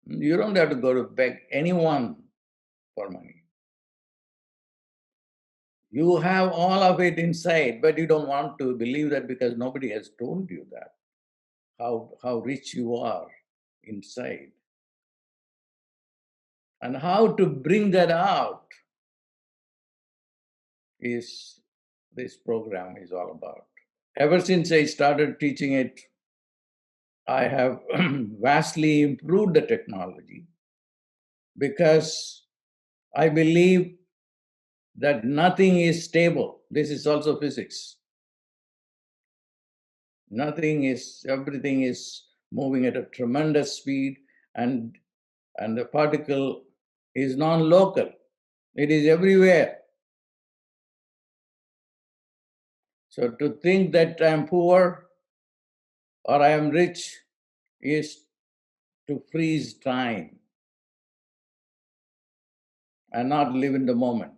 You don't have to go to beg anyone for money. You have all of it inside, but you don't want to believe that because nobody has told you that, how rich you are inside. And how to bring that out is this program is all about. Ever since I started teaching it, I have vastly improved the technology because I believe that nothing is stable. This is also physics. Everything is moving at a tremendous speed, and the particle is non-local. It is everywhere. So to think that I am poor or I am rich is to freeze time and not live in the moment.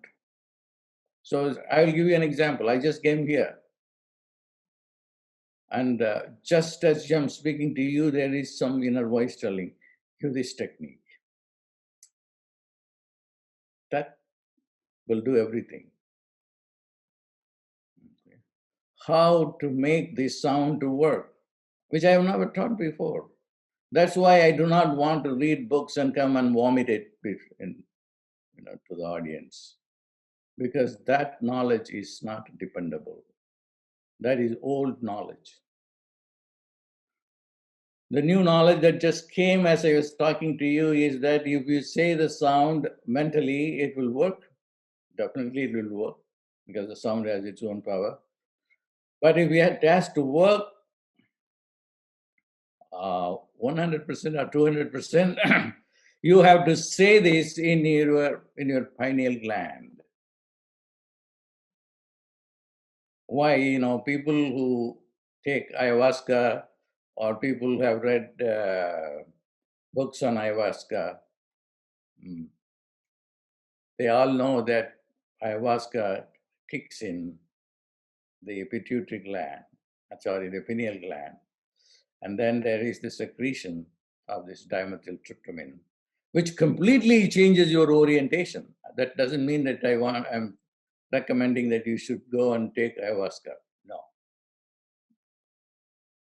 So I will give you an example. I just came here, and just as I'm speaking to you, there is some inner voice telling you this technique. That will do everything. Okay. How to make this sound to work, which I have never taught before. That's why I do not want to read books and come and vomit it to the audience, because that knowledge is not dependable. That is old knowledge. The new knowledge that just came as I was talking to you is that if you say the sound mentally, it will work. Definitely, it will work because the sound has its own power. But if it has to work 100% or 200%, you have to say this in your pineal gland. Why? People who take ayahuasca or people who have read books on ayahuasca, mm, they all know that ayahuasca kicks in the pituitary gland, the pineal gland. And then there is the secretion of this dimethyltryptamine, which completely changes your orientation. That doesn't mean that I'm recommending that you should go and take ayahuasca.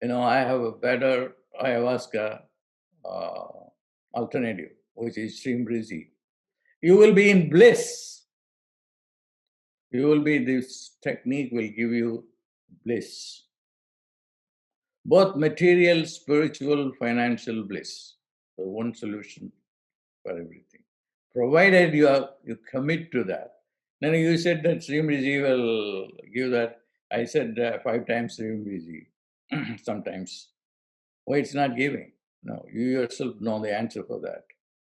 No. I have a better ayahuasca uh, alternative, which is Shreem Brzee. You will be in bliss. This technique will give you bliss. Both material, spiritual, financial bliss. So one solution for everything. Provided you commit to that. Then you said that Shreem Brzee will give that. I said 5 times Shreem Brzee sometimes. Why it's not giving? No, you yourself know the answer for that.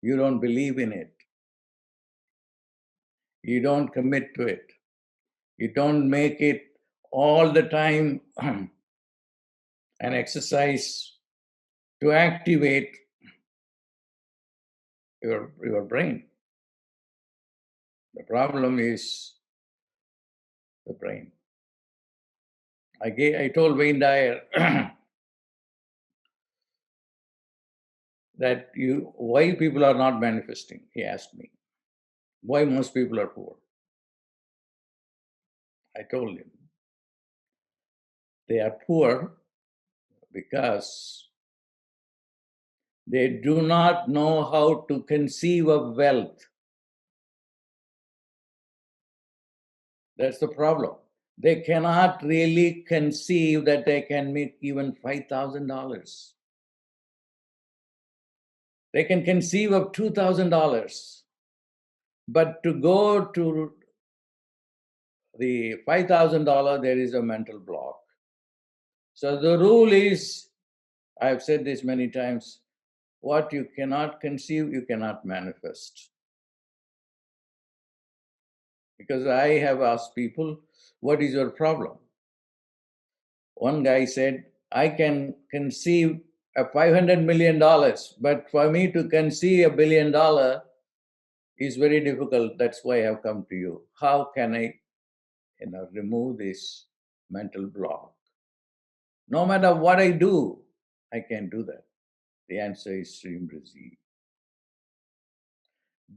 You don't believe in it. You don't commit to it. You don't make it all the time an exercise to activate your brain. The problem is the brain. I told Wayne Dyer that why people are not manifesting. He asked me why most people are poor. I told him they are poor because they do not know how to conceive of wealth. That's the problem. They cannot really conceive that they can make even $5,000. They can conceive of $2,000. But to go to the $5,000, there is a mental block. So the rule is, I've said this many times, what you cannot conceive, you cannot manifest. Because I have asked people, what is your problem? One guy said, I can conceive a $500 million, but for me to conceive $1 billion is very difficult. That's why I've come to you. How can I remove this mental block? No matter what I do, I can do that. The answer is Shreem Brzee.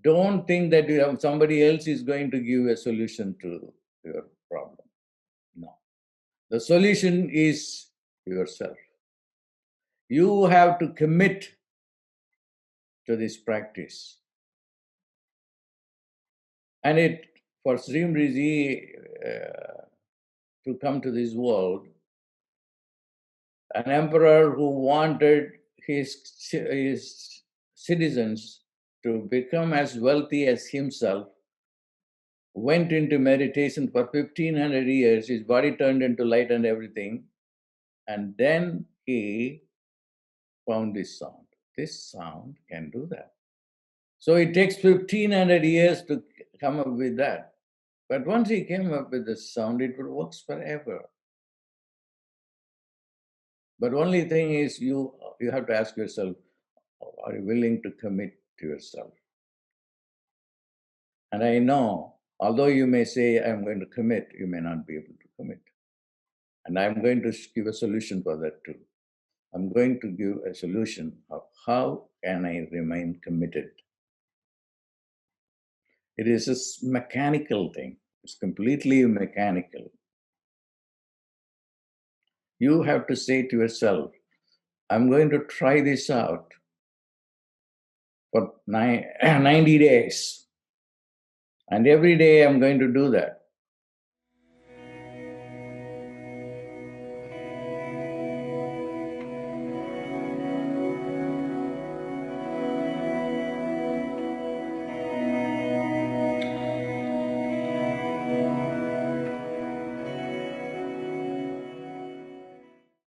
Don't think that you have somebody else is going to give a solution to your problem. No. The solution is yourself. You have to commit to this practice. And it for Shreem Brzee to come to this world, an emperor who wanted his citizens to become as wealthy as himself went into meditation for 1500 years. His body turned into light and everything. And then he found this sound. This sound can do that. So it takes 1500 years to come up with that. But once he came up with the sound, it works forever. But only thing is you have to ask yourself, are you willing to commit to yourself? And I know, although you may say, I'm going to commit, you may not be able to commit. And I'm going to give a solution for that too. I'm going to give a solution of how can I remain committed. It is a mechanical thing. It's completely mechanical. You have to say to yourself, I'm going to try this out for 90 days. And every day I'm going to do that.